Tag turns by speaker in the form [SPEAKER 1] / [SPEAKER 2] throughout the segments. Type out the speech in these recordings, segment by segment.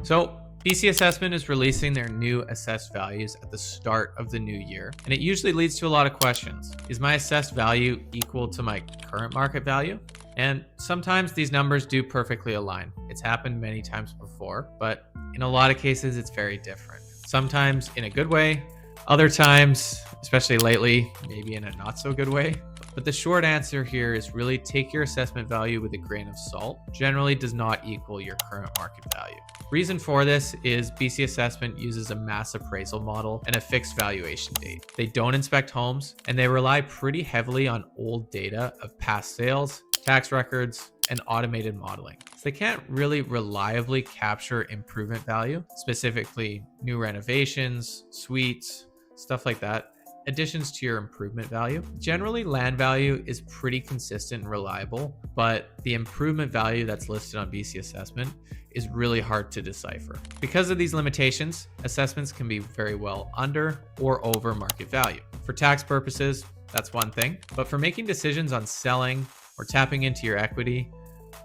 [SPEAKER 1] So BC Assessment is releasing their new assessed values at the start of the new year, and it usually leads to a lot of questions. Is my assessed value equal to my current market value? And sometimes these numbers do perfectly align. It's happened many times before, but in a lot of cases, it's very different. Sometimes in a good way, other times, especially lately, maybe in a not so good way. But the short answer here is really take your assessment value with a grain of salt. Generally does not equal your current market value. Reason for this is BC Assessment uses a mass appraisal model and a fixed valuation date. They don't inspect homes, and they rely pretty heavily on old data of past sales, tax records, and automated modeling. So they can't really reliably capture improvement value, specifically new renovations, suites, stuff like that, additions to your improvement value. Generally, land value is pretty consistent and reliable, but the improvement value that's listed on BC Assessment is really hard to decipher. Because of these limitations, assessments can be very well under or over market value. For tax purposes, that's one thing, but for making decisions on selling or tapping into your equity,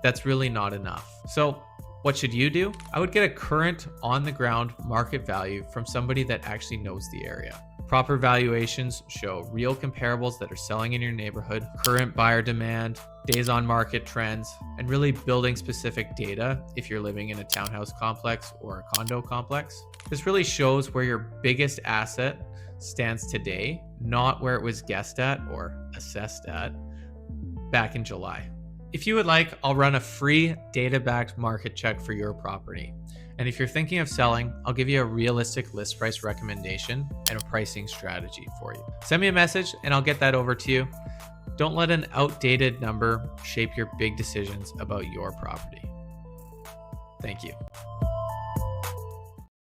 [SPEAKER 1] that's really not enough. So what should you do? I would get a current on-the-ground market value from somebody that actually knows the area. Proper valuations show real comparables that are selling in your neighborhood, current buyer demand, days on market trends, and really building specific data if you're living in a townhouse complex or a condo complex. This really shows where your biggest asset stands today, not where it was guessed at or assessed at back in July. If you would like, I'll run a free data-backed market check for your property. And if you're thinking of selling, I'll give you a realistic list price recommendation and a pricing strategy for you. Send me a message and I'll get that over to you. Don't let an outdated number shape your big decisions about your property. Thank you.